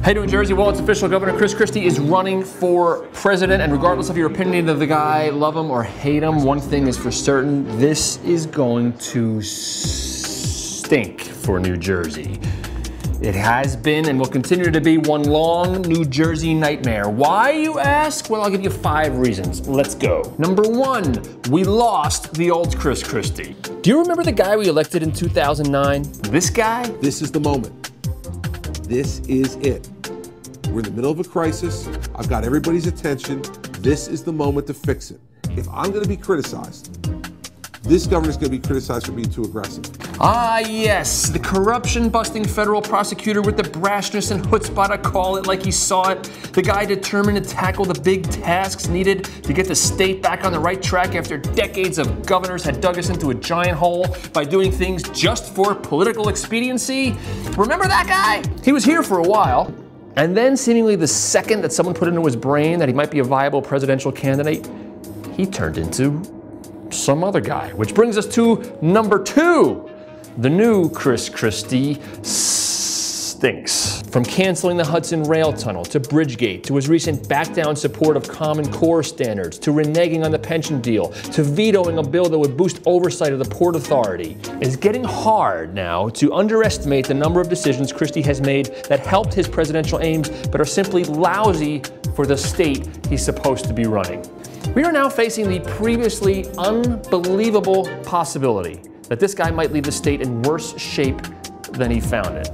Hey, New Jersey, well, it's official. Governor Chris Christie is running for president, and regardless of your opinion of the guy, love him or hate him, one thing is for certain, this is going to stink for New Jersey. It has been and will continue to be one long New Jersey nightmare. Why, you ask? Well, I'll give you 5 reasons. Let's go. Number 1, we lost the old Chris Christie. Do you remember the guy we elected in 2009? This guy? This is the moment. This is it. We're in the middle of a crisis. I've got everybody's attention. This is the moment to fix it. If I'm going to be criticized, this governor's going to be criticized for being too aggressive. Ah, yes, the corruption-busting federal prosecutor with the brashness and chutzpah to call it like he saw it. The guy determined to tackle the big tasks needed to get the state back on the right track after decades of governors had dug us into a giant hole by doing things just for political expediency. Remember that guy? He was here for a while, and then seemingly the second that someone put into his brain that he might be a viable presidential candidate, he turned into some other guy. Which brings us to number 2. The new Chris Christie stinks. From canceling the Hudson Rail Tunnel, to Bridgegate, to his recent back-down support of Common Core standards, to reneging on the pension deal, to vetoing a bill that would boost oversight of the Port Authority. It's getting hard now to underestimate the number of decisions Christie has made that helped his presidential aims, but are simply lousy for the state he's supposed to be running. We are now facing the previously unbelievable possibility that this guy might leave the state in worse shape than he found it.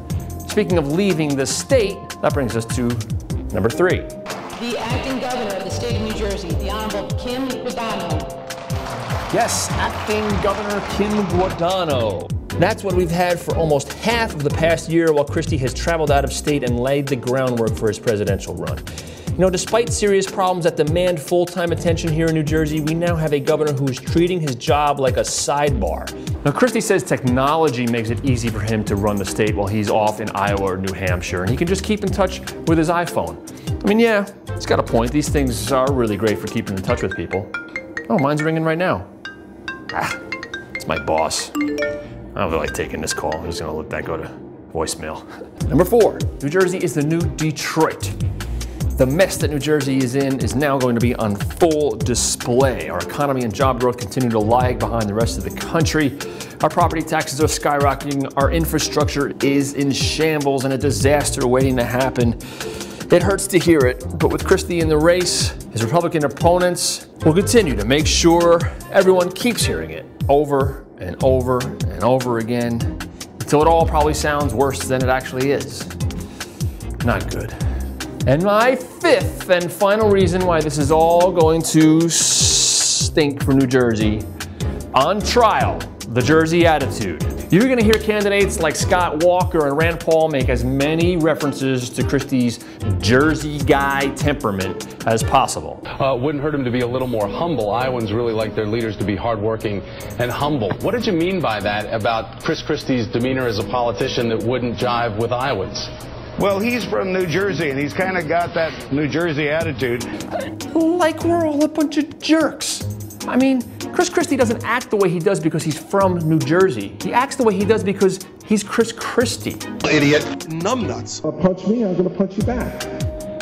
Speaking of leaving the state, that brings us to number 3. The acting governor of the state of New Jersey, the Honorable Kim Donohue. Yes, acting Governor Kim Donohue. That's what we've had for almost half of the past year while Christie has traveled out of state and laid the groundwork for his presidential run. You know, despite serious problems that demand full-time attention here in New Jersey, we now have a governor who is treating his job like a sidebar. Now, Christie says technology makes it easy for him to run the state while he's off in Iowa or New Hampshire, and he can just keep in touch with his iPhone. I mean, yeah, he's got a point. These things are really great for keeping in touch with people. Oh, mine's ringing right now. Ah, it's my boss. I don't feel like taking this call. I'm just gonna let that go to voicemail. Number 4, New Jersey is the new Detroit. The mess that New Jersey is in is now going to be on full display. Our economy and job growth continue to lag behind the rest of the country. Our property taxes are skyrocketing. Our infrastructure is in shambles and a disaster waiting to happen. It hurts to hear it, but with Christie in the race, his Republican opponents will continue to make sure everyone keeps hearing it over and over and over again until it all probably sounds worse than it actually is. Not good. And my 5th and final reason why this is all going to stink for New Jersey: on trial, the Jersey attitude. You're going to hear candidates like Scott Walker and Rand Paul make as many references to Christie's Jersey guy temperament as possible. Wouldn't hurt him to be a little more humble. Iowans really like their leaders to be hardworking and humble. What did you mean by that about Chris Christie's demeanor as a politician that wouldn't jive with Iowans? Well, he's from New Jersey, and he's kind of got that New Jersey attitude. Like we're all a bunch of jerks. I mean, Chris Christie doesn't act the way he does because he's from New Jersey. He acts the way he does because he's Chris Christie. Idiot. Numbnuts. Punch me, I'm gonna punch you back.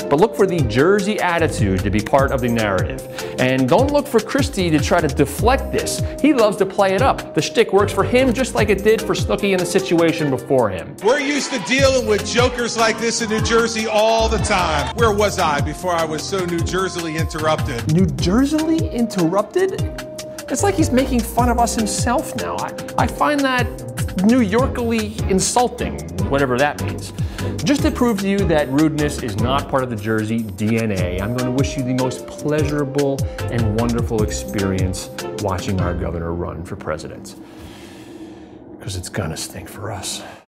But look for the Jersey attitude to be part of the narrative. And don't look for Christie to try to deflect this. He loves to play it up. The shtick works for him just like it did for Snooki in the situation before him. We're used to dealing with jokers like this in New Jersey all the time. Where was I before I was so New Jerseyly interrupted? New Jerseyly interrupted? It's like he's making fun of us himself now. I find that New Yorkily insulting, whatever that means. Just to prove to you that rudeness is not part of the Jersey DNA, I'm going to wish you the most pleasurable and wonderful experience watching our governor run for president. Because it's gonna stink for us.